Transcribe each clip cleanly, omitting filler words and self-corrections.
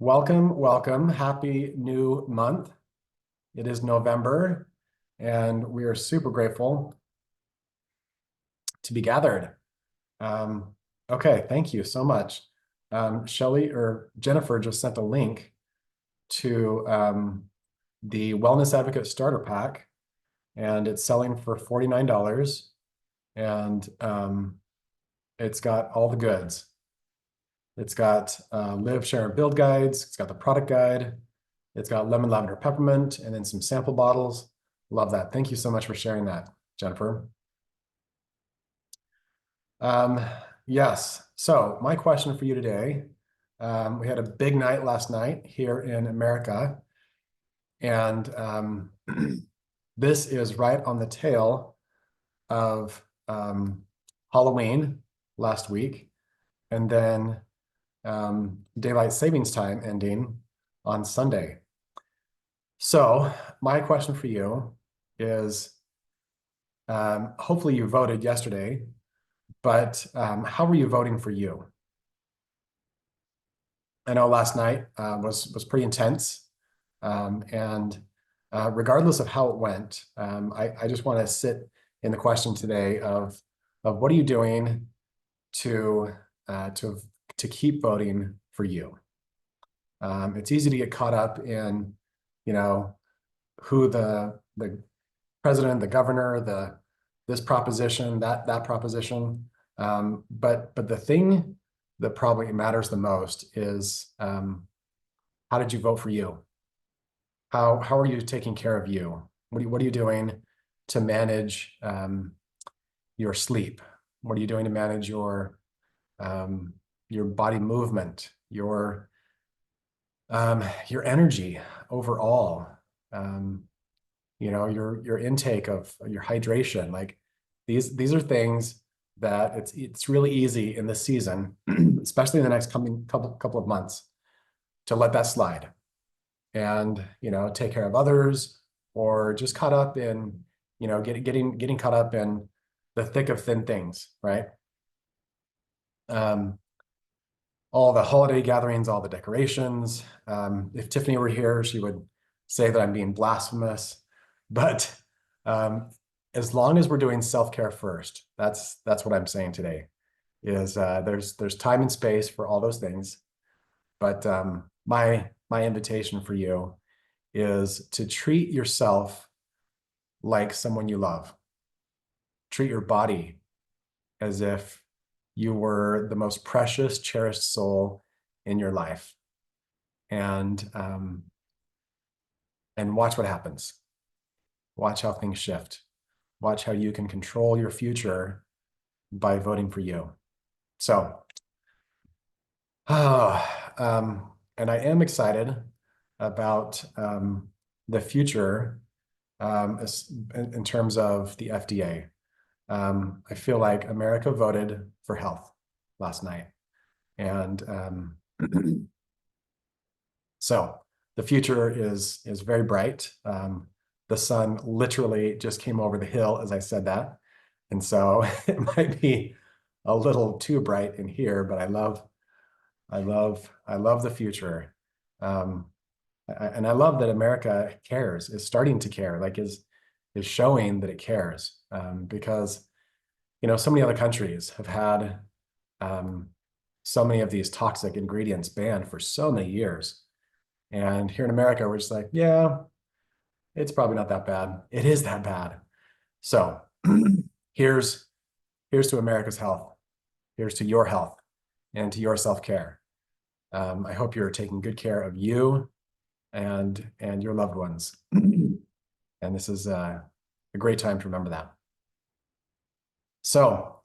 Welcome, welcome. Happy new month. It is November, and we are super grateful to be gathered. Okay, thank you so much. Shelly or Jennifer just sent a link to the Wellness Advocate Starter Pack, and it's selling for $49. And it's got all the goods. It's got live, share, and build guides. It's got the product guide. It's got lemon, lavender, peppermint, and then some sample bottles. Love that. Thank you so much for sharing that, Jennifer. Yes. So my question for you today, we had a big night last night here in America, and this is right on the tail of Halloween last week, and then daylight savings time ending on Sunday. So my question for you is, hopefully you voted yesterday, but how were you voting for you? I know last night was pretty intense, and regardless of how it went, I just want to sit in the question today of what are you doing to keep voting for you? It's easy to get caught up in, who the president, the governor, this proposition, that proposition. But the thing that probably matters the most is how did you vote for you? How are you taking care of you? What are you doing to manage your sleep? What are you doing to manage your body movement, your energy overall, your intake of your hydration. Like these are things that it's really easy in this season, especially in the next coming couple of months, to let that slide and take care of others, or just caught up in getting caught up in the thick of thin things, right? All the holiday gatherings, all the decorations. If Tiffany were here, she would say that I'm being blasphemous, but as long as we're doing self-care first, that's what I'm saying today, is there's time and space for all those things. But my invitation for you is to treat yourself like someone you love. Treat your body as if you were the most precious, cherished soul in your life, and watch what happens. Watch how things shift. Watch how you can control your future by voting for you. So, and I am excited about the future in terms of the FDA. I feel like America voted for health last night. And so the future is very bright. The sun literally just came over the hill as I said that. And so it might be a little too bright in here, but I love the future. And I love that America cares, is starting to care, like is showing that it cares, because so many other countries have had so many of these toxic ingredients banned for so many years, and here in America we're just like, yeah, it's probably not that bad. It is that bad. So here's to America's health. Here's to your health and to your self-care. I hope you're taking good care of you and your loved ones. And this is a great time to remember that. So,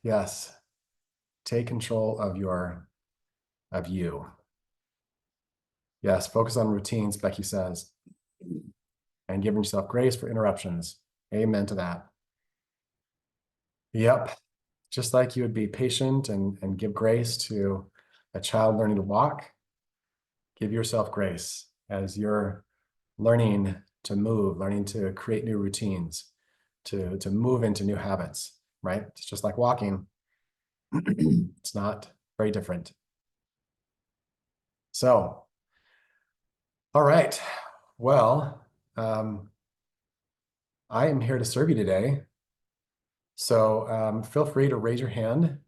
yes, take control of you. Yes, focus on routines, Becky says, and giving yourself grace for interruptions. Amen to that. Yep, just like you would be patient and give grace to a child learning to walk, give yourself grace as you're learning to move, learning to create new routines, to move into new habits, right? It's just like walking. It's not very different. So, all right. Well, um, I am here to serve you today. So feel free to raise your hand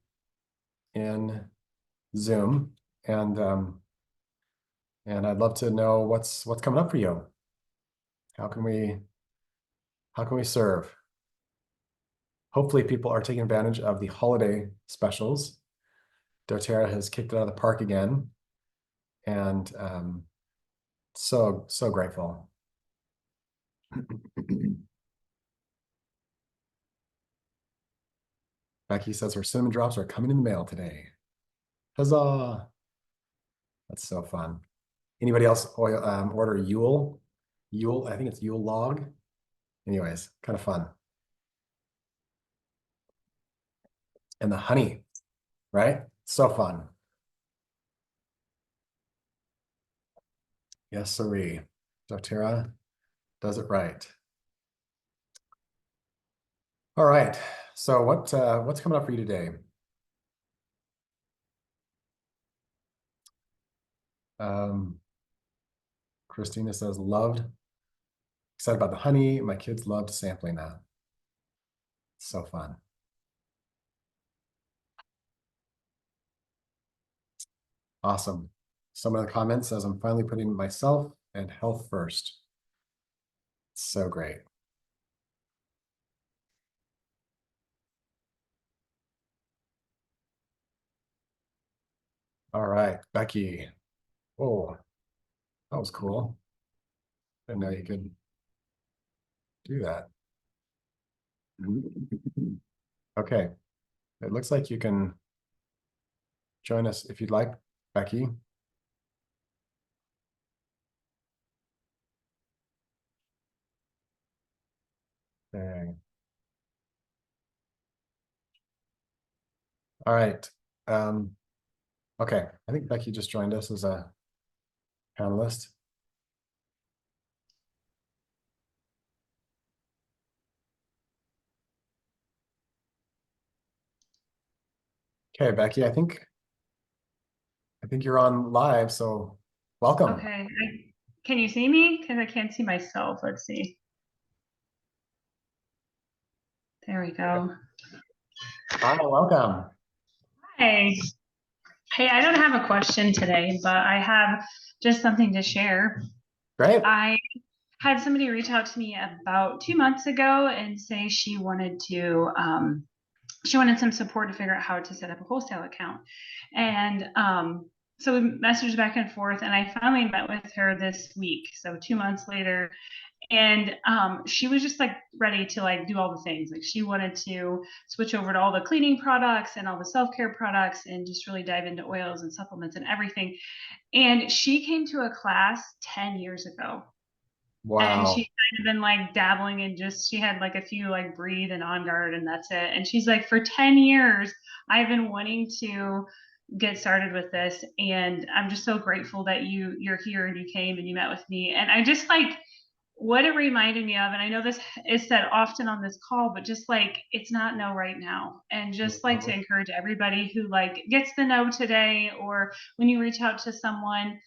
in Zoom, and I'd love to know what's coming up for you. How can we serve? Hopefully, people are taking advantage of the holiday specials. doTERRA has kicked it out of the park again, and so grateful. Becky says her cinnamon drops are coming in the mail today. Huzzah! That's so fun. Anybody else order Yule? Yule, I think it's Yule log. Anyways, kind of fun. And the honey, right? So fun. Yes, sirree. doTERRA does it right. All right. So what's coming up for you today? Christina says, loved, excited about the honey. My kids loved sampling that. So fun. Awesome. Someone in the comments says, I'm finally putting myself and health first. So great. All right, Becky. Oh, that was cool. Didn't know you could do that. Okay, it looks like you can join us if you'd like, Becky. Okay. All right. Okay, I think Becky just joined us as a panelist. Okay, Becky, I think you're on live, so welcome. Okay. Can you see me? Because I can't see myself. Let's see. There we go. Hi, welcome. Hey. Hey, I don't have a question today, but I have just something to share. Great. I had somebody reach out to me about 2 months ago and say she wanted some support to figure out how to set up a wholesale account. And so we messaged back and forth, and I finally met with her this week. So 2 months later, and she was just like ready to like do all the things. Like she wanted to switch over to all the cleaning products and all the self-care products and just really dive into oils and supplements and everything. And she came to a class 10 years ago, and Wow. she kind of been like dabbling in, just she had like a few like breathe and on guard and that's it. And she's like, for 10 years I've been wanting to get started with this, and I'm just so grateful that you're here and you came and you met with me. And I just like what it reminded me of, and I know this is said often on this call, but just like it's not no right now. And just like to encourage everybody who like gets the no today, or when you reach out to someone,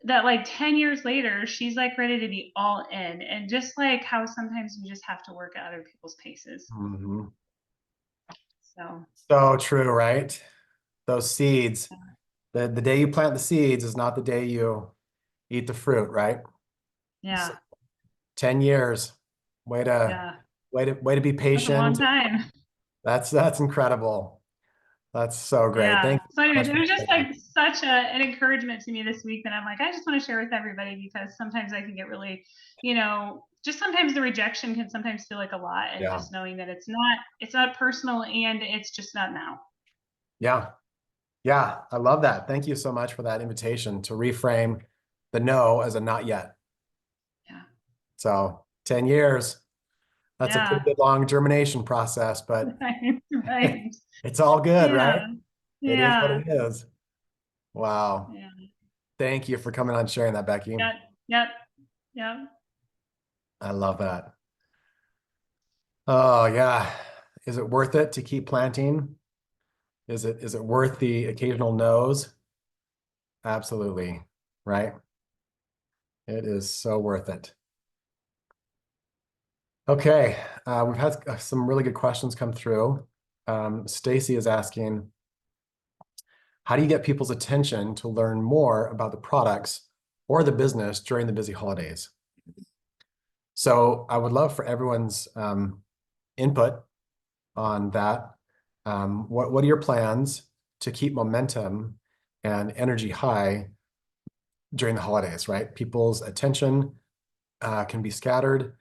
that like 10 years later she's like ready to be all in. And just like how sometimes you just have to work at other people's paces. Mm-hmm. So So true, right? Those seeds. The day you plant the seeds is not the day you eat the fruit, right? So yeah, 10 years. Way to yeah, way to be that's a long patient. time. That's incredible. That's so great. Yeah. Thank you So so anyways, much it for was just sharing. like such an encouragement to me this week that I'm like, I just want to share with everybody, because sometimes I can get really, just sometimes the rejection can sometimes feel like a lot, and Yeah. just knowing that it's not personal, and it's just not now. Yeah. Yeah. I love that. Thank you so much for that invitation to reframe the no as a not yet. Yeah. So 10 years. That's a pretty Yeah. good long germination process, but Right. Right. it's all good, Yeah. right? It is what Yeah. it is. Wow. Yeah. Thank you for coming on and sharing that, Becky. Yep. Yep. Yep. I love that. Oh yeah. Is it worth it to keep planting? Is it worth the occasional no's? Absolutely. right? It is so worth it. Okay, we've had some really good questions come through. Stacy is asking, how do you get people's attention to learn more about the products or the business during the busy holidays? So I would love for everyone's input on that. What are your plans to keep momentum and energy high during the holidays, right? People's attention can be scattered.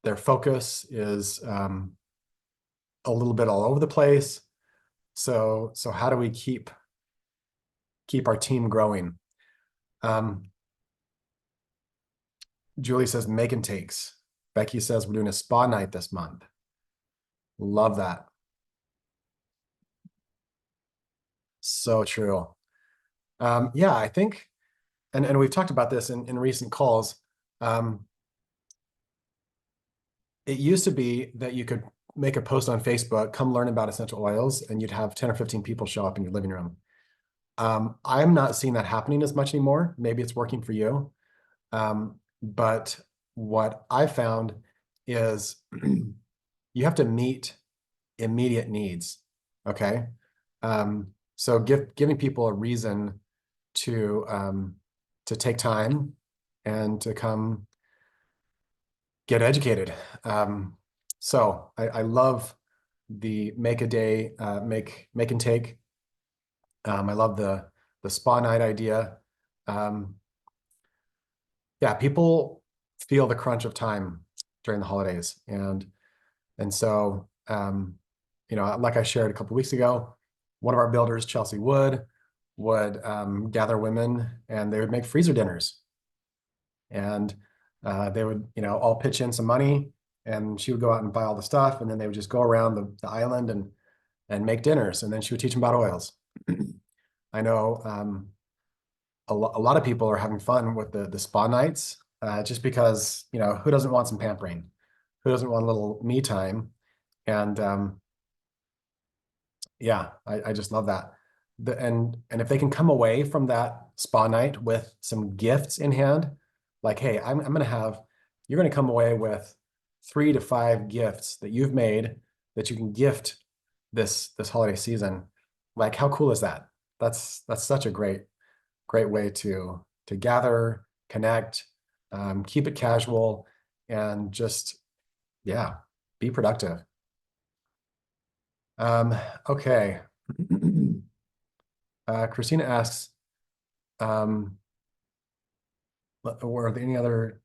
Their focus is a little bit all over the place. So how do we keep our team growing? Julie says make and takes. Becky says we're doing a spa night this month. Love that. So true. Yeah, I think, and we've talked about this in recent calls. It used to be that you could make a post on Facebook, come learn about essential oils, and you'd have 10 or 15 people show up in your living room. I'm not seeing that happening as much anymore. Maybe it's working for you. But what I found is you have to meet immediate needs. Okay. So giving people a reason to take time and to come get educated. So I love the make a day, make and take. I love the spa night idea. Yeah, people feel the crunch of time during the holidays, and so like I shared a couple weeks ago, one of our builders, Chelsea Wood, would gather women and they would make freezer dinners, and they would all pitch in some money, and she would go out and buy all the stuff, and then they would just go around the island and make dinners, and then she would teach them about oils. I know a lot of people are having fun with the spa nights, just because who doesn't want some pampering, who doesn't want a little me time, and yeah, I just love that. And if they can come away from that spa night with some gifts in hand, like, hey, you're gonna come away with 3 to 5 gifts that you've made that you can gift this holiday season. Like, how cool is that? That's such a great way to gather, connect, keep it casual, and just, yeah, be productive. Okay. Christina asks, were there any other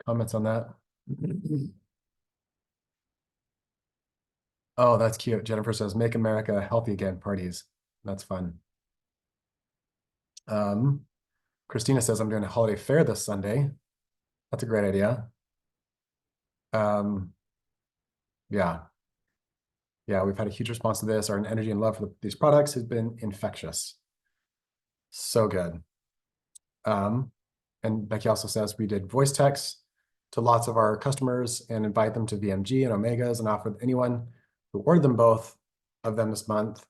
comments on that? Oh, that's cute. Jennifer says, make America healthy again, parties. That's fun. Christina says, I'm doing a holiday fair this Sunday. That's a great idea. Yeah. Yeah, we've had a huge response to this. Our energy and love for these products has been infectious. So good. And Becky also says we did voice texts to lots of our customers and invite them to VMG and Omegas and offer anyone who ordered them both of them this month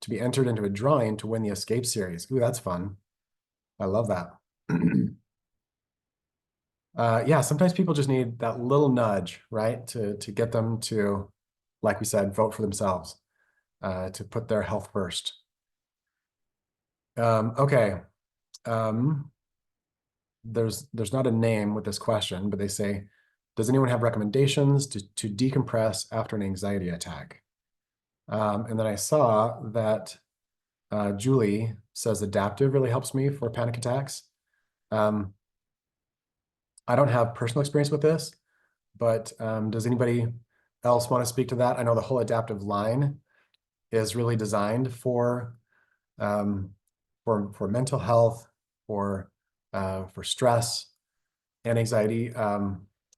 to be entered into a drawing to win the Escape series. Ooh, that's fun. I love that. Yeah, sometimes people just need that little nudge, right? To get them to, like we said, vote for themselves, to put their health first. Okay. There's not a name with this question, but they say, does anyone have recommendations to decompress after an anxiety attack? And then I saw that Julie says adaptive really helps me for panic attacks. I don't have personal experience with this, but does anybody else want to speak to that? I know the whole adaptive line is really designed for mental health, for stress and anxiety.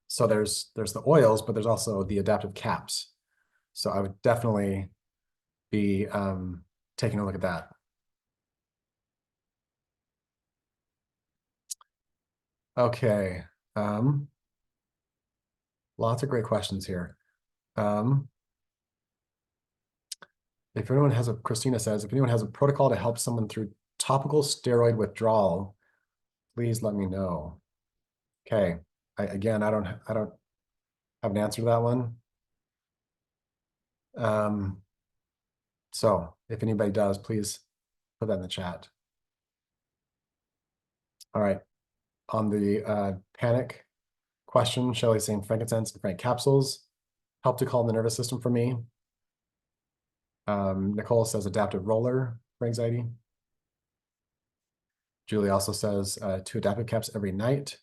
So there's the oils, but there's also the adaptive caps. So I would definitely be taking a look at that. Okay. Lots of great questions here. If anyone has Christina says, if anyone has a protocol to help someone through topical steroid withdrawal, please let me know. Okay. Again, I don't have an answer to that one. So if anybody does, please put that in the chat. All right. On the panic question, Shelley's saying frankincense and frank capsules help to calm the nervous system for me. Nicole says adaptive roller for anxiety. Julie also says 2 adaptive caps every night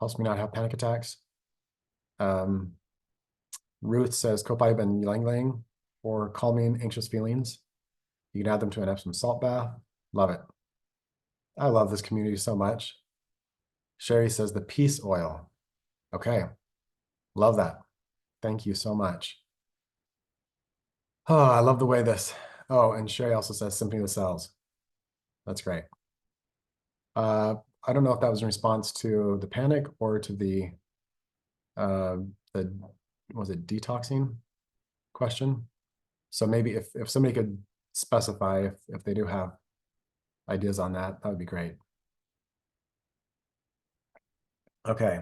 helps me not have panic attacks. Ruth says copaiba and ylang ylang for calming anxious feelings. You can add them to an Epsom salt bath. Love it. I love this community so much. Sherry says the peace oil. Okay. Love that. Thank you so much. Oh, I love the way this. Oh, and Sherry also says Symphony of the Cells. That's great. I don't know if that was in response to the panic or to the was it detoxing question? So maybe if somebody could specify if they do have ideas on that, that would be great. Okay.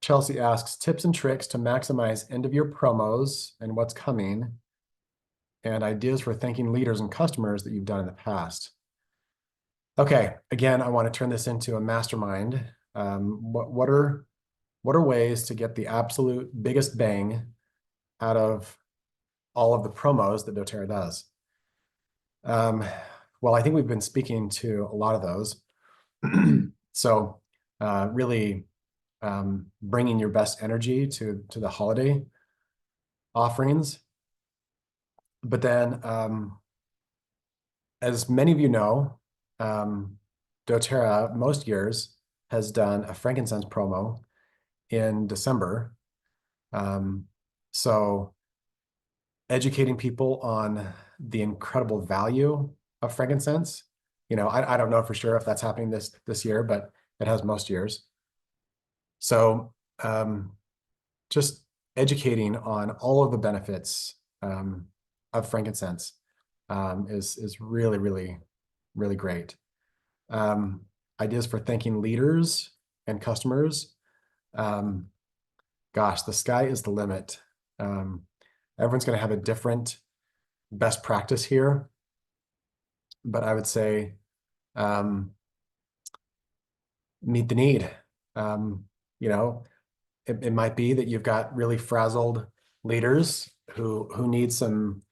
Chelsea asks tips and tricks to maximize end of year promos and what's coming, and ideas for thanking leaders and customers that you've done in the past. Okay, again, I want to turn this into a mastermind. What are ways to get the absolute biggest bang out of all of the promos that doTERRA does? Well, I think we've been speaking to a lot of those. So really bringing your best energy to the holiday offerings. But then, as many of you know, doTERRA most years has done a frankincense promo in December. So educating people on the incredible value of frankincense. You know, I don't know for sure if that's happening this year, but it has most years. So just educating on all of the benefits of frankincense is really, really, really great. Ideas for thanking leaders and customers. Gosh, the sky is the limit. Everyone's going to have a different best practice here, but I would say meet the need. You know, it might be that you've got really frazzled leaders who need some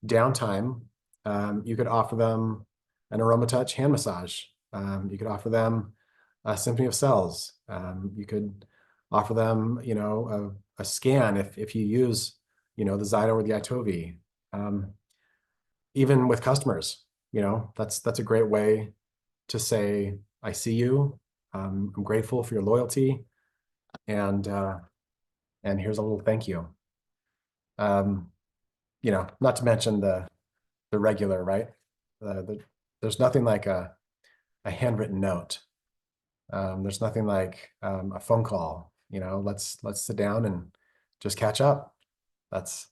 downtime. You could offer them an AromaTouch hand massage. You could offer them a Symphony of Cells. You could offer them, you know, a scan if you use, you know, the Zyto or the Itovi. Even with customers, you know, that's a great way to say, I see you. I'm grateful for your loyalty, and here's a little thank you. You know, not to mention the regular, right? There's nothing like a handwritten note. There's nothing like a phone call. You know, let's sit down and just catch up. That's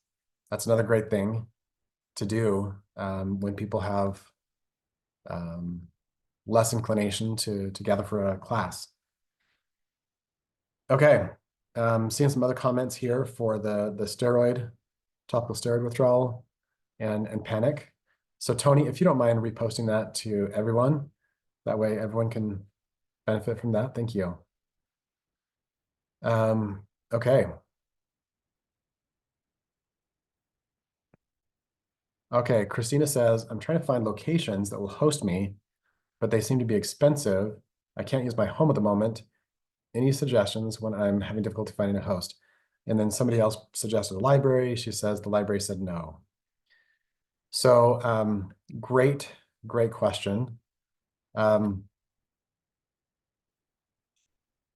another great thing to do when people have less inclination to gather for a class. Okay, seeing some other comments here for the topical steroid withdrawal and panic. So Tony, if you don't mind reposting that to everyone, that way everyone can benefit from that. Thank you. Okay. Okay, Christina says, I'm trying to find locations that will host me, but they seem to be expensive. I can't use my home at the moment. Any suggestions when I'm having difficulty finding a host? And then somebody else suggested a library. She says the library said no. So great question. Oh,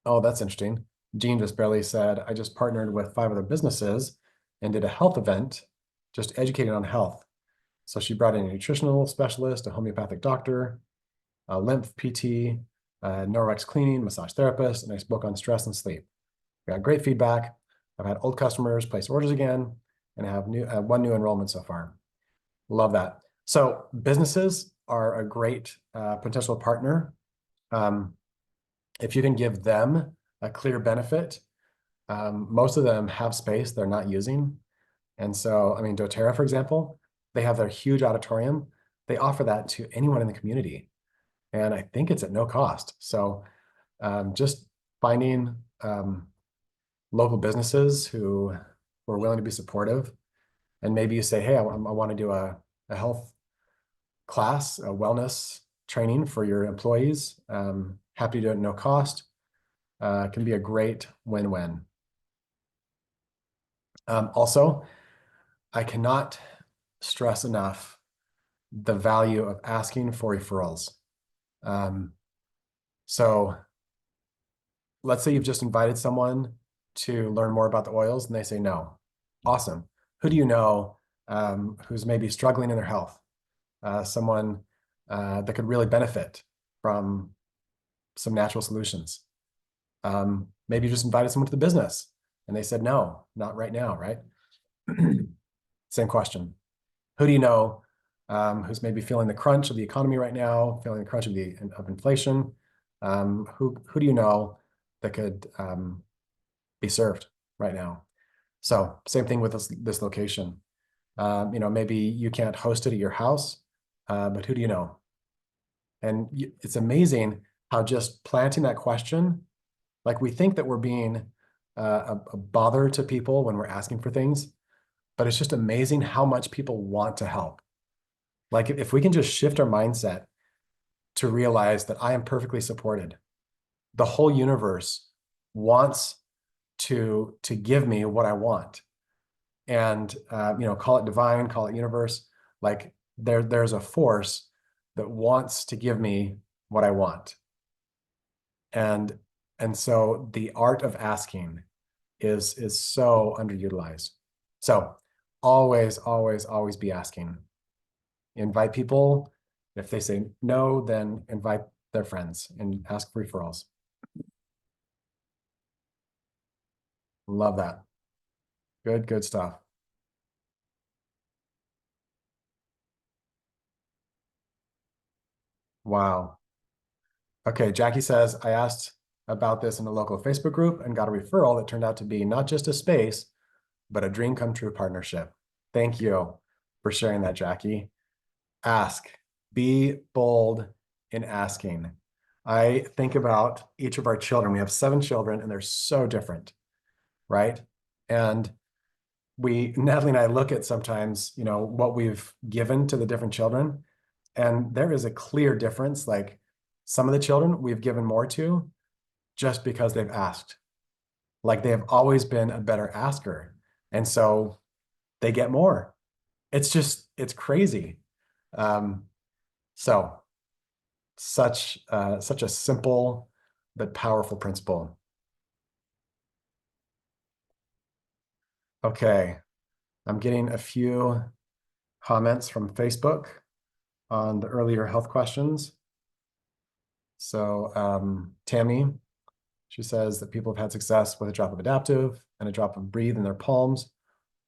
that's interesting. Jean just barely said, I just partnered with 5 other businesses and did a health event, just educating on health. So she brought in a nutritional specialist, a homeopathic doctor, a lymph PT, Norwex cleaning, massage therapist, and I spoke on stress and sleep. We got great feedback. I've had old customers place orders again, and I have 1 new enrollment so far. Love that. So businesses are a great potential partner. If you can give them a clear benefit, most of them have space they're not using. And so, I mean, doTERRA, for example, they have their huge auditorium. They offer that to anyone in the community. And I think it's at no cost. So just finding local businesses who are willing to be supportive. And maybe you say, hey, I want to do a health class, a wellness training for your employees. Happy to do it at no cost. Can be a great win-win. Also, I cannot stress enough the value of asking for referrals. So let's say you've just invited someone to learn more about the oils and they say no. Awesome. Who do you know who's maybe struggling in their health? Someone that could really benefit from some natural solutions. Maybe you just invited someone to the business and they said no, not right now, right? Same question. Who do you know who's maybe feeling the crunch of the economy right now, feeling the crunch of inflation? Who do you know that could be served right now? So same thing with this location. Maybe you can't host it at your house, but who do you know? And it's amazing how just planting that question, like we think that we're being a bother to people when we're asking for things, but it's just amazing how much people want to help. Like if we can just shift our mindset to realize that I am perfectly supported. The whole universe wants to give me what I want. And call it divine, call it universe. Like there's a force that wants to give me what I want. And so the art of asking is so underutilized. So always, always, always be asking. Invite people. If they say no, then invite their friends and ask for referrals. Love that. Good stuff. Wow. Okay, Jackie says, I asked about this in a local Facebook group and got a referral that turned out to be not just a space, but a dream come true partnership. Thank you for sharing that, Jackie. Ask. Be bold in asking. I think about each of our children. We have 7 children and they're so different, right? And Natalie and I look at sometimes, what we've given to the different children, and there is a clear difference. Like some of the children we've given more to just because they've asked. Like they have always been a better asker. And so they get more. It's crazy. Um, so such a simple but powerful principle. Okay, I'm getting a few comments from Facebook on the earlier health questions. So Tammy, she says that people have had success with a drop of adaptive and a drop of breathe in their palms.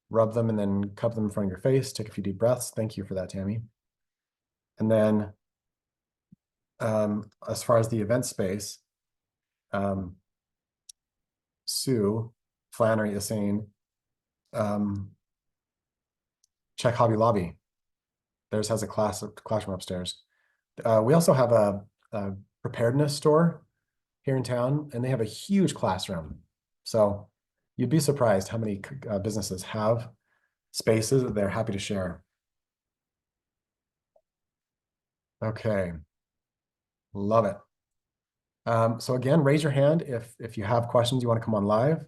Rub them and then cup them in front of your face. Take a few deep breaths. Thank you for that, Tammy. And then as far as the event space, Sue Flannery is saying, check Hobby Lobby. Theirs has a classroom upstairs. We also have a preparedness store here in town, and they have a huge classroom. So you'd be surprised how many businesses have spaces that they're happy to share. Okay, love it. So again, raise your hand if you have questions you want to come on live.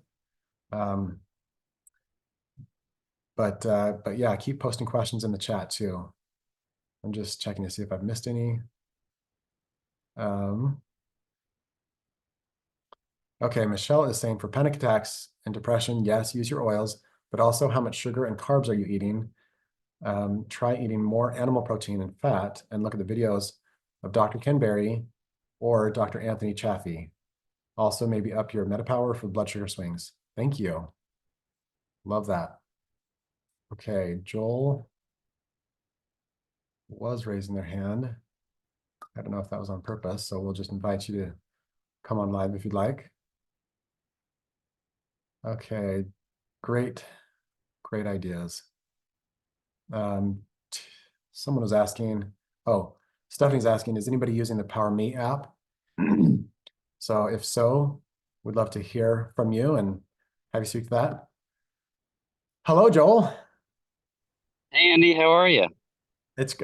But yeah, keep posting questions in the chat too. I'm just checking to see if I've missed any. Okay, Michelle is saying for panic attacks and depression, yes, use your oils, but also how much sugar and carbs are you eating? Try eating more animal protein and fat and look at the videos of Dr. Ken Berry or Dr. Anthony Chaffee. Also, maybe up your MetaPower for blood sugar swings. Thank you. Love that. Okay, Joel. was raising their hand. I don't know if that was on purpose, so we'll just invite you to come on live if you'd like. Okay, great, great ideas. Someone was asking, oh, Stephanie's asking, is anybody using the Power Me app? So if so, we'd love to hear from you and have you speak to that. Hello, Joel. Hey Andy, how are you?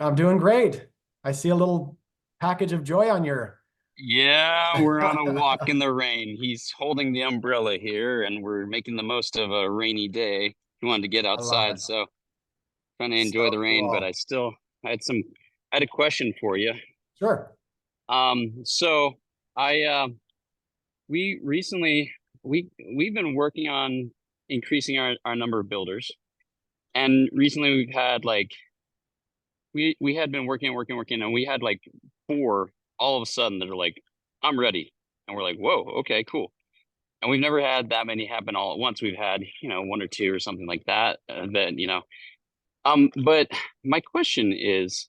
I'm doing great. I see a little package of joy on your. Yeah, we're on a walk in the rain. He's holding the umbrella here, and we're making the most of a rainy day. He wanted to get I love outside, it. so trying to enjoy So the rain, but cool. I had I had a question for you. Sure. So I we recently we've been working on increasing our number of builders, and recently we've had like we had been working, and we had like four all of a sudden that are like, I'm ready. And we're like, whoa, okay, cool. And we've never had that many happen all at once. We've had, one or two or something like that. But my question is,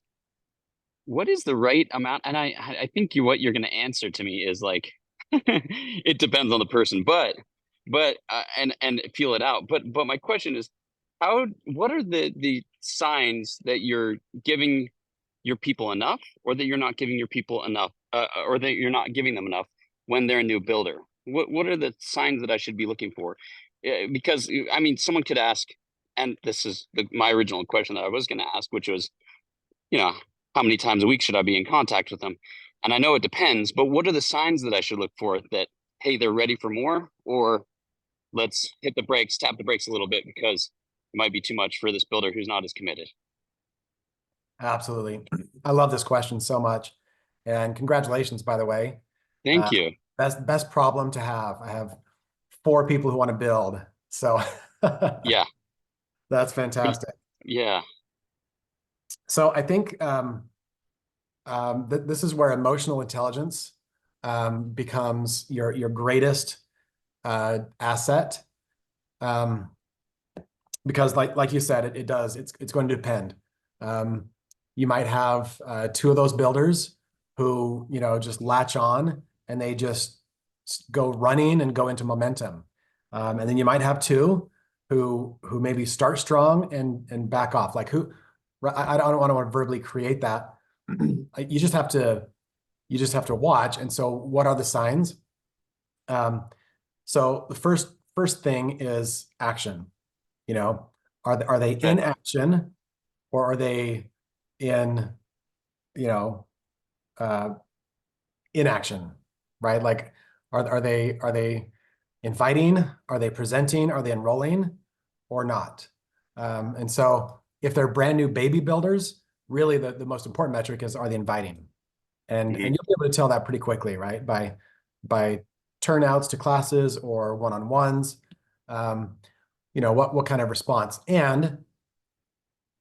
what is the right amount? And I think what you're going to answer to me is like, it depends on the person, and feel it out. But my question is, what are the signs that you're giving your people enough, or that you're not giving your people enough, or that you're not giving them enough when they're a new builder? What are the signs that I should be looking for? Because I mean, someone could ask, and this is my original question that I was going to ask, which was, you know, how many times a week should I be in contact with them? And I know it depends, but what are the signs that I should look for that, hey, they're ready for more, or let's hit the brakes, tap the brakes a little bit because it might be too much for this builder who's not as committed. Absolutely. I love this question so much. And congratulations, by the way. Thank Uh, you. best problem to have. I have four people who want to build. So Yeah. that's fantastic. Yeah. So I think this is where emotional intelligence becomes your greatest asset. Um, because like you said, it does. It's going to depend. Um, you might have two of those builders who just latch on and they just go running and go into momentum, and then you might have two who maybe start strong and back off. Like who, I don't want to verbally create that. You just have to watch. And so, what are the signs? So the first thing is action. You know, are they Okay. in action or are they in, you know, uh, inaction, right? Like, are they inviting? Are they presenting? Are they enrolling or not? And so if they're brand new baby builders, really the most important metric is, are they inviting? And Mhm. you'll be able to tell that pretty quickly, right? By turnouts to classes or one-on-ones. What kind of response? And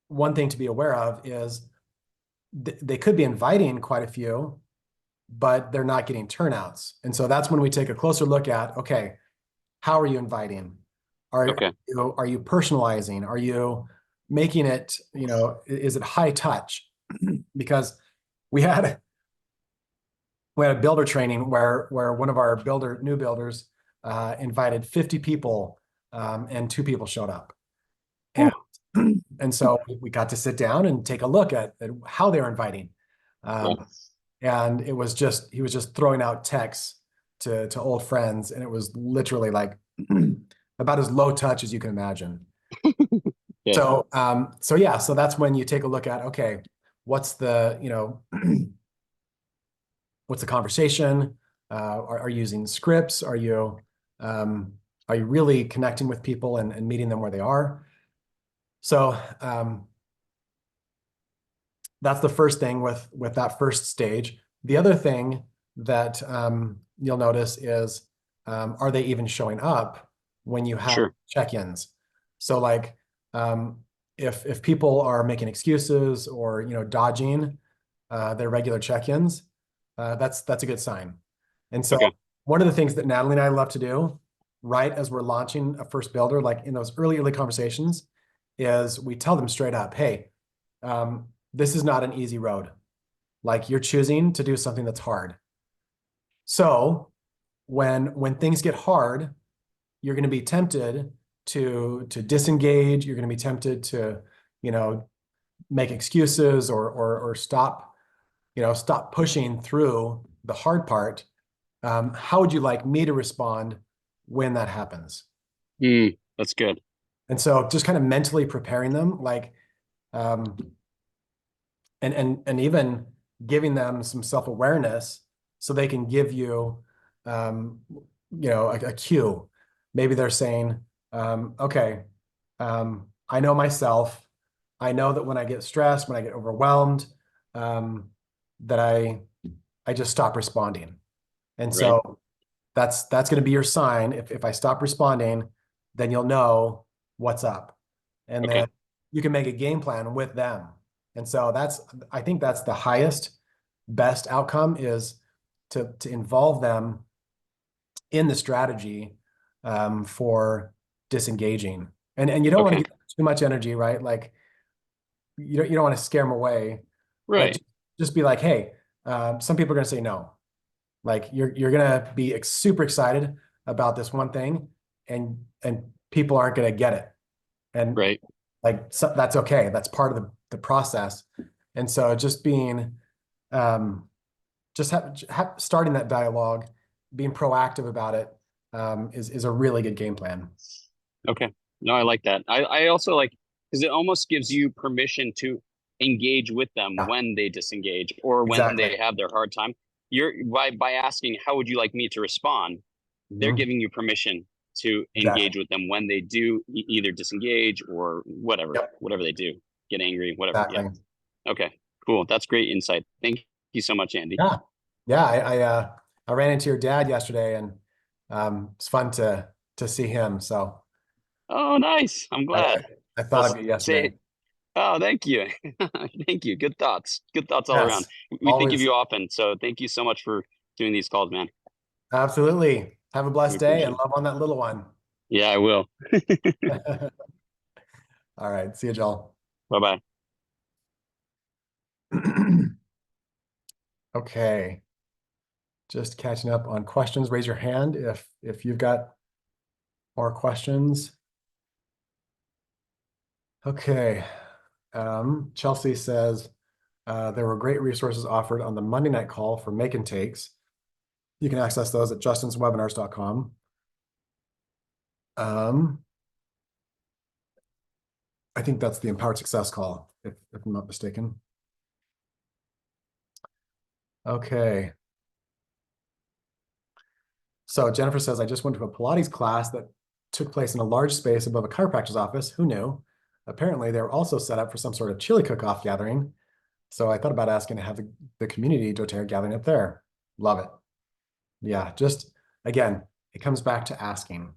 one thing to be aware of is they could be inviting quite a few, but they're not getting turnouts. And so that's when we take a closer look at, okay, how are you inviting? Are Okay. are you personalizing? Are you making it, is it high touch? Because we had we had a builder training where one of our new builders invited 50 people, and two people showed up. And Whew. and so we got to sit down and take a look at how they were inviting. Yeah. And he was just throwing out texts to old friends, and it was literally like about as low touch as you can imagine. Yeah. So that's when you take a look at, okay, what's the, what's the conversation? Are you using scripts? Um, are you really connecting with people and meeting them where they are? So that's the first thing with that first stage. The other thing that you'll notice is, are they even showing up when you have Sure. check-ins? So like, if people are making excuses or dodging their regular check-ins, that's a good sign. And so Okay. one of the things that Natalie and I love to do right as we're launching a first builder, like in those early conversations, is we tell them straight up, hey, this is not an easy road. Like you're choosing to do something that's hard. So when things get hard, you're going to be tempted to disengage. You're going to be tempted to, you know, make excuses or stop, stop pushing through the hard part. How would you like me to respond when that happens? That's good. And so just kind of mentally preparing them, like, um, and even giving them some self-awareness so they can give you, a cue. Maybe they're saying, okay, I know myself. I know that when I get stressed, when I get overwhelmed, that I just stop responding. And Right. so that's going to be your sign. If I stop responding, then you'll know what's up. And then Okay. you can make a game plan with them. And so I think that's the highest, best outcome is to involve them in the strategy for disengaging. And you don't want to Okay. give too much energy, right? Like you don't want to scare them away, but Right. just be like, hey, some people are going to say no. Like you're going to be super excited about this one thing, and people aren't going to get it. And Right. like that's okay. That's part of the process. And so just being just starting that dialogue, being proactive about it, is a really good game plan. Okay. No, I like that. I also like because it almost gives you permission to engage with them Yeah, when they disengage or when exactly. they have their hard time. You're by asking, how would you like me to respond? They're Mhm. giving you permission to Exactly. engage with them when they do either disengage or Yep, whatever they do, get angry, whatever. Yeah. exactly. Okay. Cool. That's great insight. Thank you so much, Andy. Yeah. Yeah. I ran into your dad yesterday, and it's fun to see him. So Oh, nice. I'm I, I, glad. I Well, thought of you yesterday. say Oh, thank you. Thank you. Good thoughts. Good thoughts all around. Yes, We think of always. you often. So thank you so much for doing these calls, man. Absolutely. Have a We blessed day and appreciate it. love on that little one. Yeah, I will. All right. See you, Joel. Bye bye. Okay. Just catching up on questions. Raise your hand if you've got more questions. Okay. Chelsea says there were great resources offered on the Monday night call for make and takes. You can access those at justinswebinars.com. I think that's the Empowered Success call, if I'm not mistaken. Okay. So Jennifer says, I just went to a Pilates class that took place in a large space above a chiropractor's office. Who knew? Apparently, they were also set up for some sort of chili cook-off gathering. So I thought about asking to have the community doTERRA gathering up there. Love it. Yeah, just again, it comes back to asking.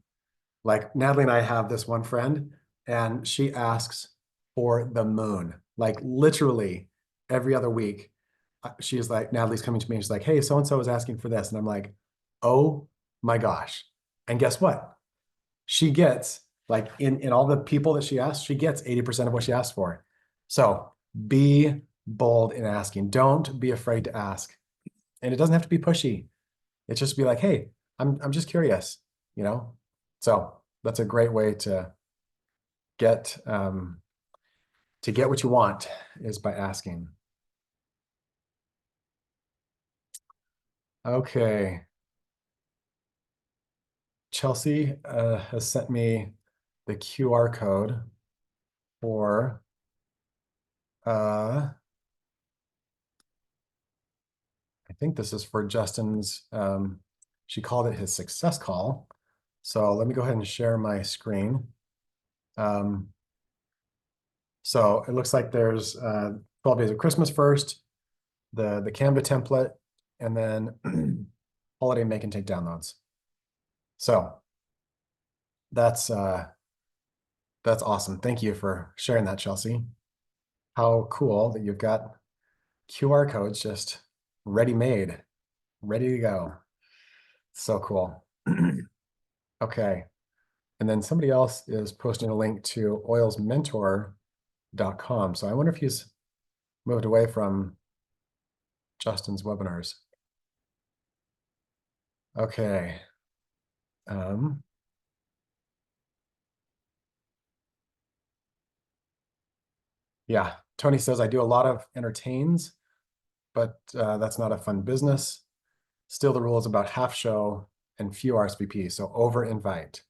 Like Natalie and I have this one friend, and she asks for the moon, like literally every other week. She's like, Natalie's coming to me and she's like, hey, so and so is asking for this. And I'm like, oh my gosh. And guess what? She gets, like, in all the people that she asks, she gets 80% of what she asked for. So be bold in asking. Don't be afraid to ask. And it doesn't have to be pushy. It's just be like, hey, I'm just curious, you know? So that's a great way get to get what you want, is by asking. Okay. Chelsea has sent me the QR code for I think this is for Justin's, she called it his success call. So let me go ahead and share my screen. Um, so it looks like there's 12 days of Christmas first, the Canva template, and then holiday make and take downloads. So that's awesome. Thank you for sharing that, Chelsea. How cool that you've got QR codes just ready-made, ready to go. So cool. Okay. And then somebody else is posting a link to oilsmentor.com. So I wonder if he's moved away from Justin's webinars. Okay. Yeah, Tony says, I do a lot of entertains, but that's not a fun business. Still, the rule is about half show and few RSVP. So over invite.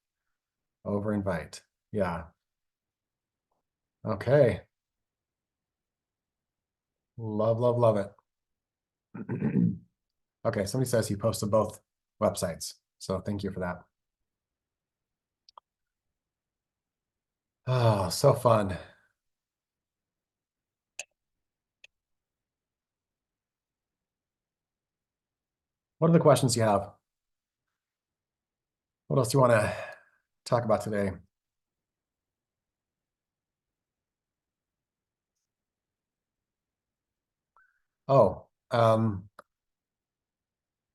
Yeah. Okay. Love it. Okay, somebody says he posted both websites. So thank you for that. Oh, so fun. What are the questions you have? What else do you want to talk about today? Oh,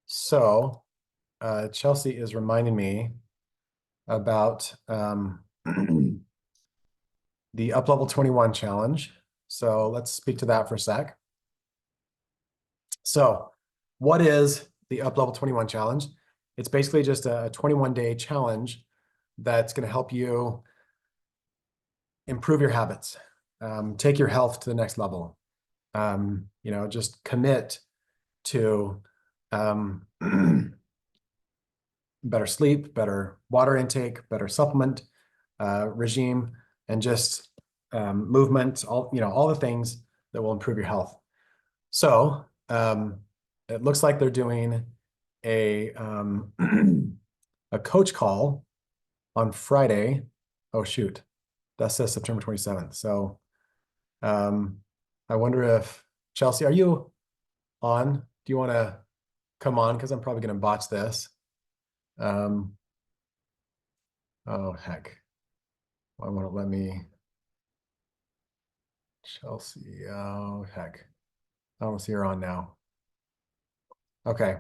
so Chelsea is reminding me about the Up Level 21 challenge. So let's speak to that for a sec. So what is the Up Level 21 challenge? It's basically just a 21-day challenge that's going to help you improve your habits, take your health to the next level. Just commit to better sleep, better water intake, better supplement regime, and just movement, all the things that will improve your health. So it looks like they're doing a a coach call on Friday. Oh shoot, that says September 27th. So I wonder if Chelsea, are you on? Do you want to come on? Because I'm probably going to botch this. Oh heck, why won't it let me? Chelsea, oh heck, I don't see her on now. Okay.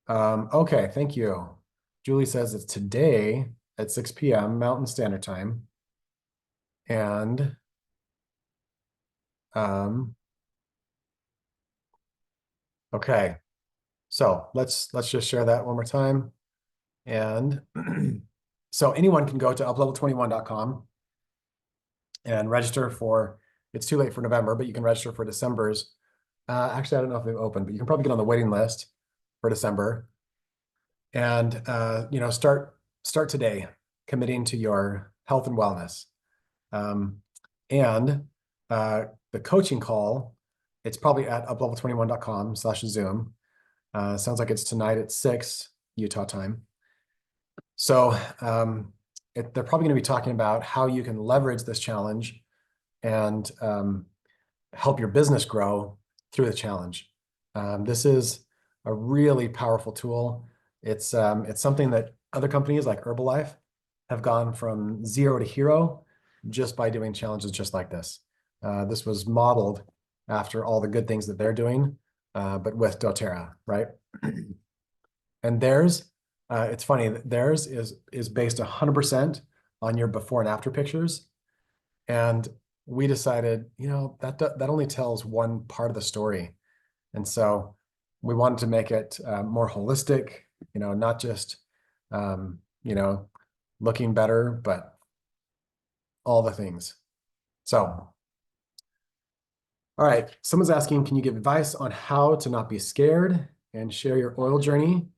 Okay, thank you. Julie says it's today at 6 p.m. Mountain Standard Time. And okay. So let's just share that one more time. And so anyone can go to uplevel21.com and register for, it's too late for November, but you can register for December's. Actually, I don't know if they've opened, but you can probably get on the waiting list for December. And start today committing to your health and wellness. And the coaching call, it's probably at uplevel21.com/Zoom. Sounds like it's tonight at 6 Utah time. So they're probably going to be talking about how you can leverage this challenge and help your business grow through the challenge. This is a really powerful tool. It's something that other companies like Herbalife have gone from 0 to hero just by doing challenges just like this. This was modeled after all the good things that they're doing, but with doTERRA, right? And theirs, it's funny, theirs is based 100% on your before and after pictures. And we decided, that only tells one part of the story. And so we wanted to make it more holistic, not just, looking better, but all the things. So, all right, someone's asking, can you give advice on how to not be scared and share your oil journey?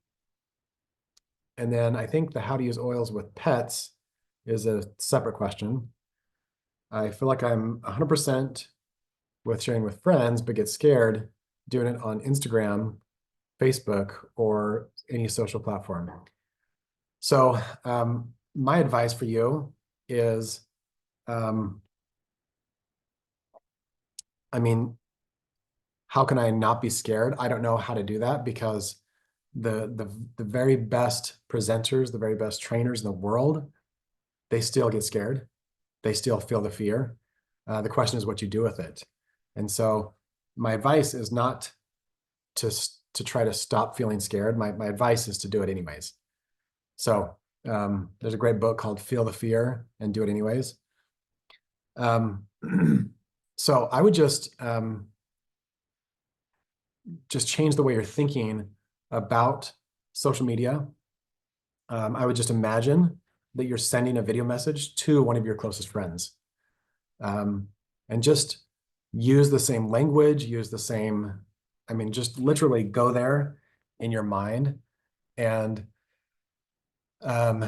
And then I think the how to use oils with pets is a separate question. I feel like I'm 100% with sharing with friends, but get scared doing it on Instagram, Facebook, or any social platform. So my advice for you is, how can I not be scared? I don't know how to do that because the very best presenters, the very best trainers in the world, they still get scared. They still feel the fear. The question is what you do with it. And so my advice is not to try to stop feeling scared. My advice is to do it anyways. So there's a great book called Feel the Fear and Do It Anyways. So I would just change the way you're thinking about social media. I would just imagine that you're sending a video message to one of your closest friends. And just use the same language, use the same, I mean, just literally go there in your mind and um,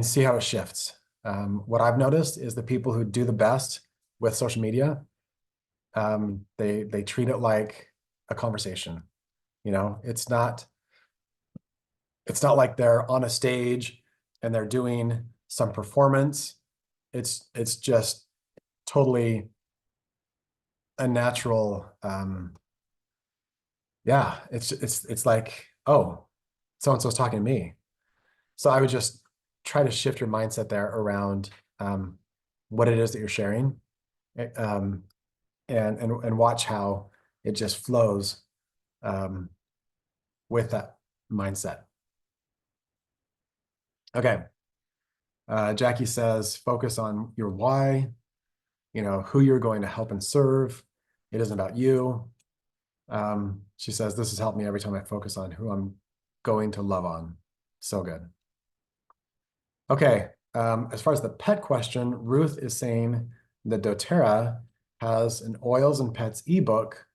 see how it shifts. What I've noticed is the people who do the best with social media, they treat it like a conversation. You know, it's not like they're on a stage and they're doing some performance. It's just totally a natural, yeah, it's like, oh, so-and-so's talking to me. So I would just try to shift your mindset there around what it is that you're sharing, um, and watch how it just flows um, with that mindset. Okay. Jackie says, focus on your why, you know, who you're going to help and serve. It isn't about you. She says, this has helped me every time I focus on who I'm going to love on. So good. Okay. As far as the pet question, Ruth is saying that doTERRA has an oils and pets ebook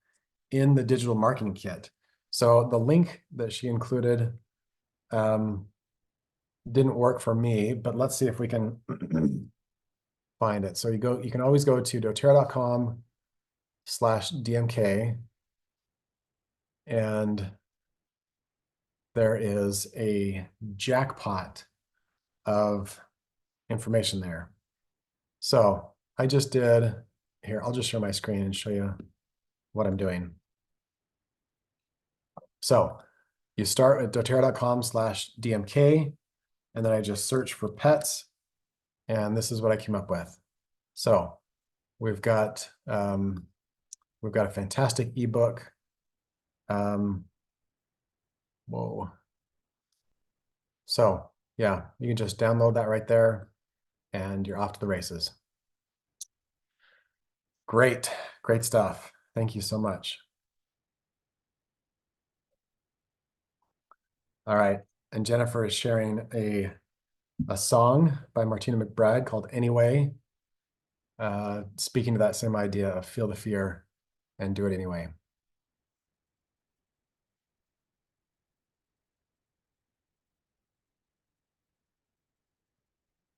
in the digital marketing kit. So the link that she included didn't work for me, but let's see if we can find it. So you can always go to doTERRA.com/DMK, and there is a jackpot of information there. So I just did, here, I'll just share my screen and show you what I'm doing. So you start at doTERRA.com/DMK, and then I just search for pets, and this is what I came up with. So we've got a fantastic ebook. Whoa. So yeah, you can just download that right there and you're off to the races. Great, great stuff. Thank you so much. All right, and Jennifer is sharing a song by Martina McBride called Anyway, speaking to that same idea of feel the fear and do it anyway.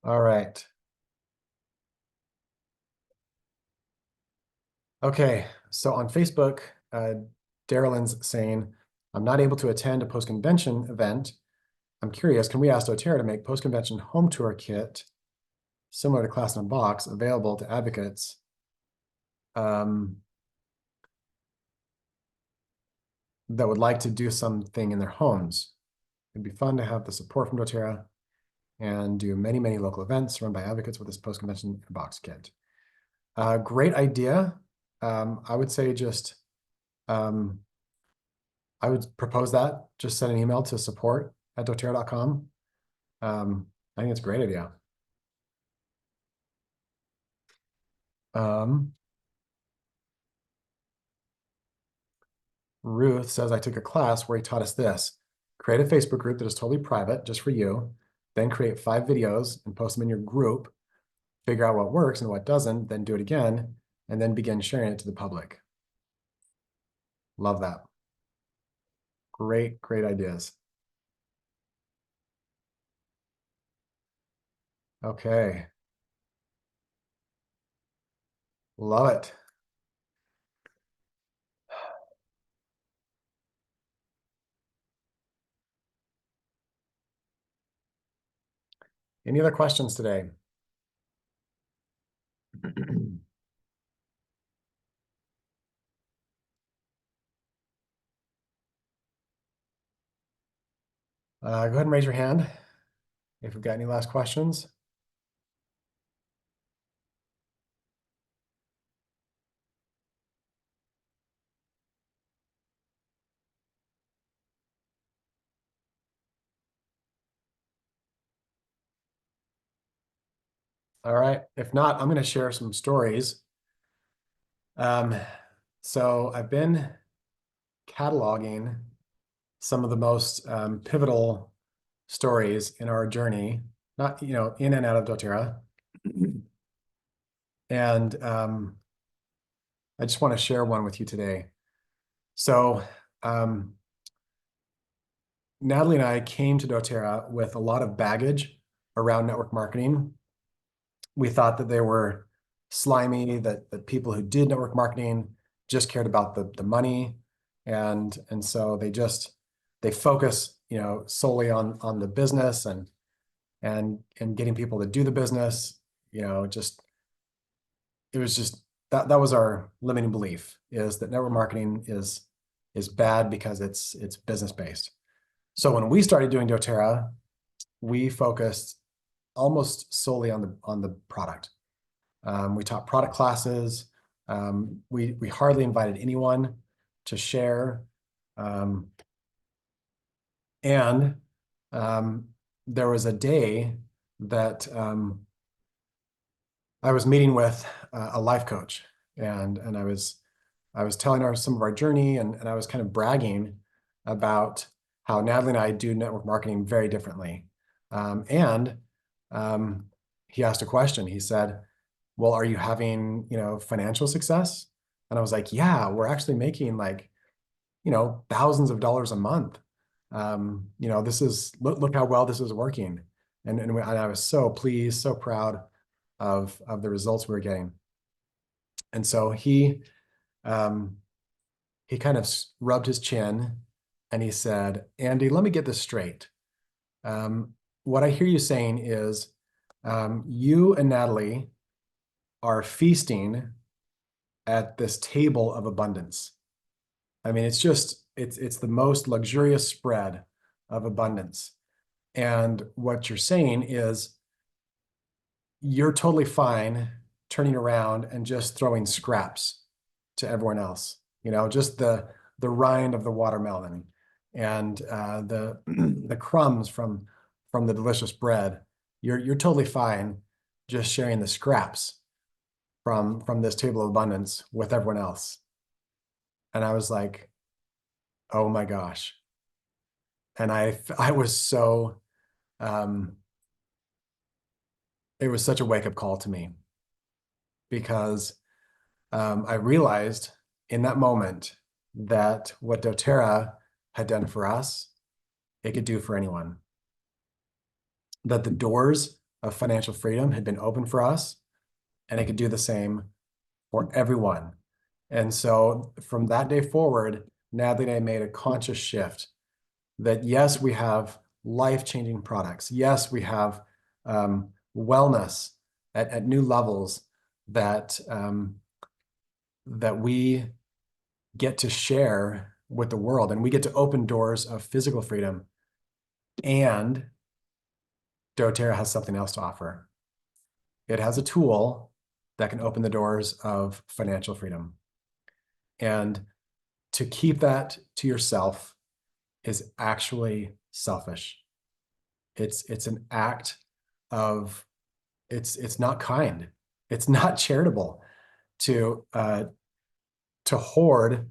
All right. Okay, so on Facebook, Darylyn's saying, I'm not able to attend a post-convention event. I'm curious, can we ask doTERRA to make post-convention home tour kit similar to Class in a Box available to advocates that would like to do something in their homes? It'd be fun to have the support from doTERRA and do many, many local events run by advocates with this post-convention box kit. Great idea. I would say just, I would propose that. Just send an email to support@doterra.com. I think it's a great idea. Ruth says, I took a class where he taught us this. Create a Facebook group that is totally private, just for you. Then create 5 videos and post them in your group. Figure out what works and what doesn't, then do it again, and then begin sharing it to the public. Love that. Great, great ideas. Okay. Love it. Any other questions today? Go ahead and raise your hand if you've got any last questions. All right. If not, I'm going to share some stories So I've been cataloging some of the most pivotal stories in our journey, not, in and out of doTERRA. And I just want to share one with you today. So Natalie and I came to doTERRA with a lot of baggage around network marketing. We thought that they were slimy, that people who did network marketing just cared about the money. And so they focus, solely on the business and getting people to do the business, it was just that was our limiting belief, is that network marketing is bad because it's business based. So when we started doing doTERRA, we focused almost solely on the product. We taught product classes. We hardly invited anyone to share. And there was a day that I was meeting with a life coach, and I was telling her some of our journey, and I was kind of bragging about how Natalie and I do network marketing very differently. He asked a question. He said, well, are you having, financial success? And I was like, yeah, we're actually making like, thousands of dollars a month. This is, look how well this is working. And I was so pleased, so proud of the results we were getting. And so he kind of rubbed his chin and he said, Andy, let me get this straight. What I hear you saying is you and Natalie are feasting at this table of abundance. I mean, it's the most luxurious spread of abundance. And what you're saying is you're totally fine turning around and just throwing scraps to everyone else, just the rind of the watermelon and the crumbs from the delicious bread. You're totally fine just sharing the scraps from this table of abundance with everyone else. And I was like, oh my gosh. And I was so, it was such a wake-up call to me, because I realized in that moment that what doTERRA had done for us, it could do for anyone. That the doors of financial freedom had been opened for us, and it could do the same for everyone. And so from that day forward, Natalie and I made a conscious shift that yes, we have life-changing products. Yes, we have wellness at new levels that we get to share with the world, and we get to open doors of physical freedom. And doTERRA has something else to offer. It has a tool that can open the doors of financial freedom. And to keep that to yourself is actually selfish. It's an act of, it's not kind. It's not charitable to hoard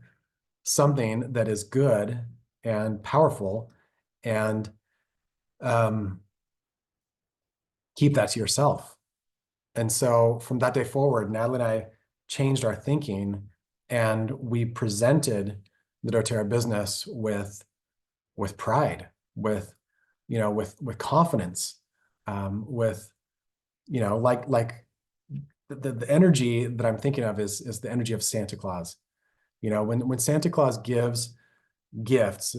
something that is good and powerful and keep that to yourself. And so from that day forward, Natalie and I changed our thinking, and we presented the doTERRA business with pride, with confidence, with like the energy that I'm thinking of is the energy of Santa Claus. When Santa Claus gives gifts,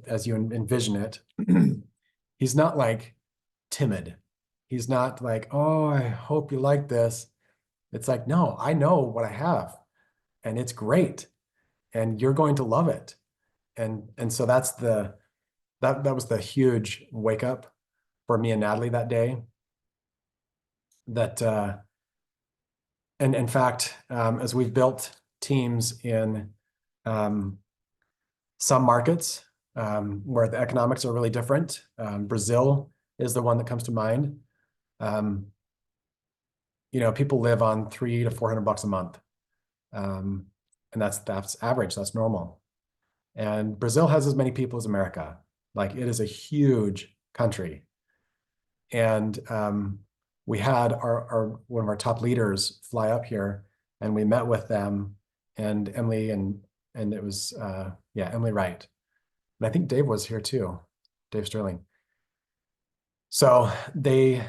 as you envision it, he's not like timid. He's not like, oh, I hope you like this. It's like, no, I know what I have, and it's great, and you're going to love it. And so that was the huge wake up for me and Natalie that day. That and in fact, as we've built teams in some markets where the economics are really different, Brazil is the one that comes to mind. People live on $300 to $400 a month. And that's average, that's normal. And Brazil has as many people as America. Like, it is a huge country. And we had our one of our top leaders fly up here, and we met with them, and Emily, and it was yeah, Emily Wright. And I think Dave was here too, Dave Sterling. So they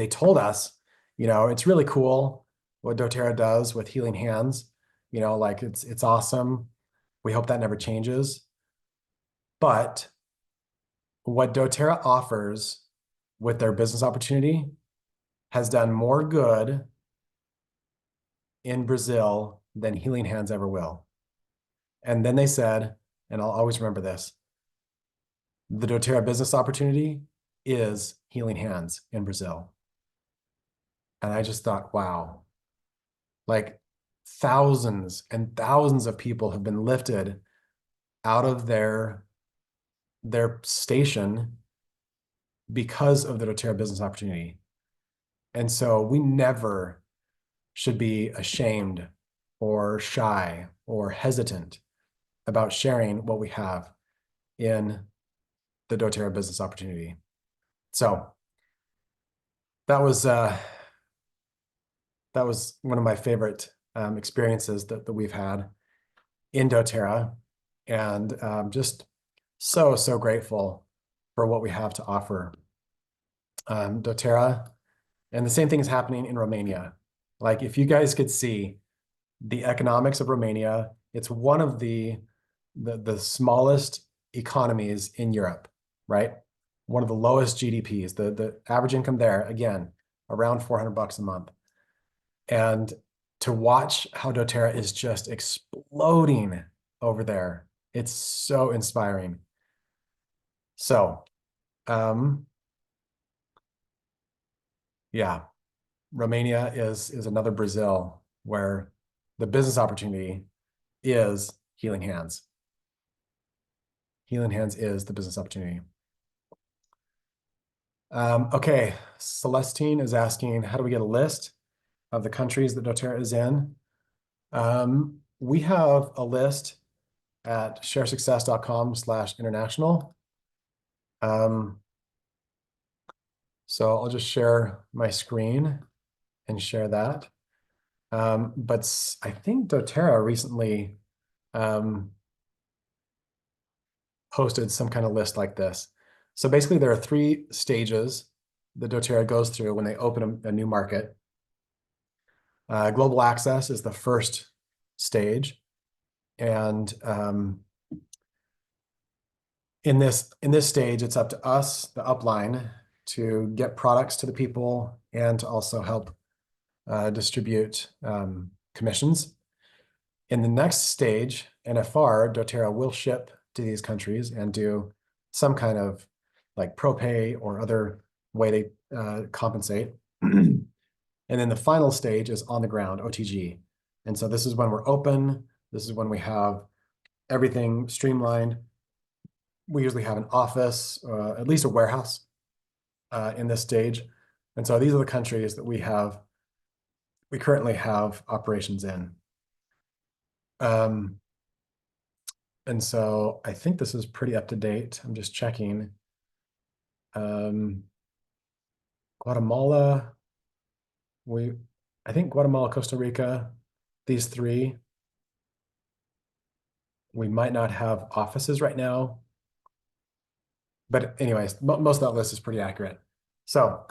told us, it's really cool what doTERRA does with healing hands. Like, it's awesome. We hope that never changes. But what doTERRA offers with their business opportunity has done more good in Brazil than healing hands ever will. And then they said, and I'll always remember this, the doTERRA business opportunity is healing hands in Brazil. And I just thought, wow, like, thousands and thousands of people have been lifted out of their station because of the doTERRA business opportunity. And so we never should be ashamed or shy or hesitant about sharing what we have in the doTERRA business opportunity. So that was one of my favorite experiences that we've had in doTERRA, and just so grateful for what we have to offer. doTERRA, and the same thing is happening in Romania. Like, if you guys could see the economics of Romania, it's one of the smallest economies in Europe, right? One of the lowest GDPs. The average income there, again, around $400 a month. And to watch how doTERRA is just exploding over there, it's so inspiring. So, yeah, Romania is another Brazil where the business opportunity is healing hands. Healing hands is the business opportunity. Okay, Celestine is asking, how do we get a list of the countries that doTERRA is in? We have a list at sharesuccess.com/international. So I'll just share my screen and share that. But I think doTERRA recently posted some kind of list like this. So basically, there are 3 stages that doTERRA goes through when they open a new market. Global access is the first stage. And in this stage, it's up to us, the upline, to get products to the people and to also help distribute commissions. In the next stage, NFR, doTERRA will ship to these countries and do some kind of like ProPay or other way they compensate. And then the final stage is on the ground, OTG. And so this is when we're open. This is when we have everything streamlined. We usually have an office, at least a warehouse in this stage. And so these are the countries that we currently have operations in. And so I think this is pretty up to date. I'm just checking. Guatemala, I think Guatemala, Costa Rica, these 3, we might not have offices right now. But anyways, most of that list is pretty accurate. So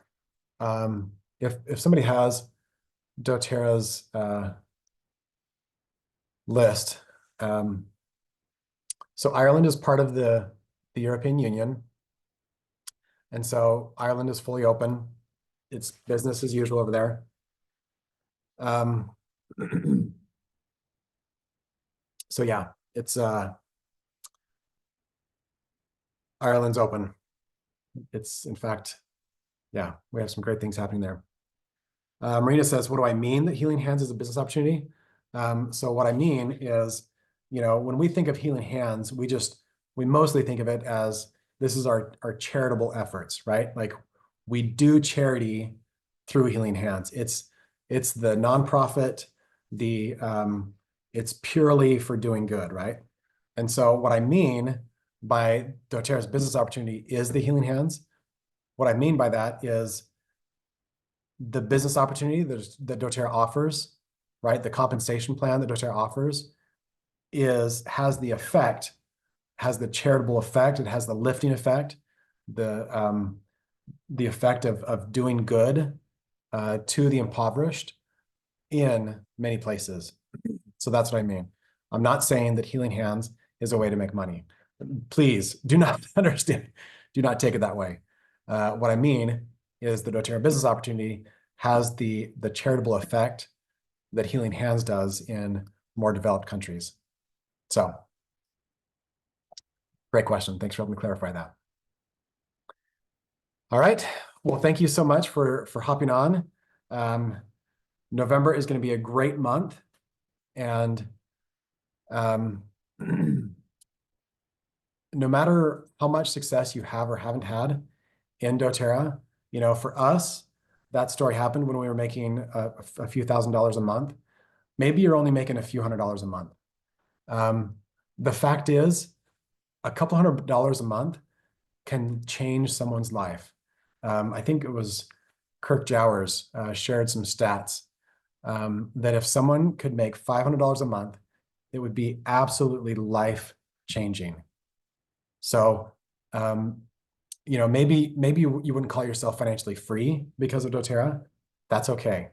if somebody has doTERRA's list, so Ireland is part of the European Union. And so Ireland is fully open. It's business as usual over there. So yeah, it's Ireland's open. It's, in fact, yeah, we have some great things happening there. Marina says, what do I mean that healing hands is a business opportunity? So what I mean is, when we think of healing hands, we mostly think of it as this is our charitable efforts, right? Like, we do charity through healing hands. It's the nonprofit it's purely for doing good, right? And so what I mean by doTERRA's business opportunity is the healing hands. What I mean by that is the business opportunity that doTERRA offers, right? The compensation plan that doTERRA offers has the charitable effect, it has the lifting effect, the effect of doing good to the impoverished in many places. So that's what I mean. I'm not saying that healing hands is a way to make money. Please do not understand, do not take it that way. What I mean is the doTERRA business opportunity has the charitable effect that healing hands does in more developed countries. So great question. Thanks for helping me clarify that. All right. Well, thank you so much for hopping on. November is going to be a great month. And no matter how much success you have or haven't had in doTERRA, for us, that story happened when we were making a few $1,000s a month. Maybe you're only making a few $100s a month. The fact is, a couple $100s a month can change someone's life. I think it was Kirk Jowers shared some stats that if someone could make $500 a month, it would be absolutely life-changing. So, maybe you wouldn't call yourself financially free because of doTERRA. That's okay.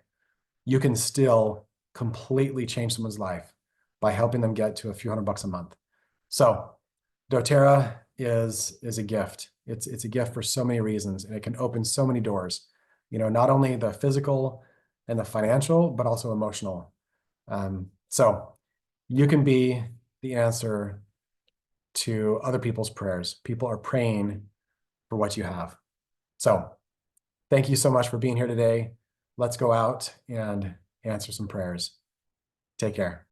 You can still completely change someone's life by helping them get to a few $100s a month. So doTERRA is a gift. It's a gift for so many reasons, and it can open so many doors, not only the physical and the financial, but also emotional. So you can be the answer to other people's prayers. People are praying for what you have. So thank you so much for being here today. Let's go out and answer some prayers. Take care.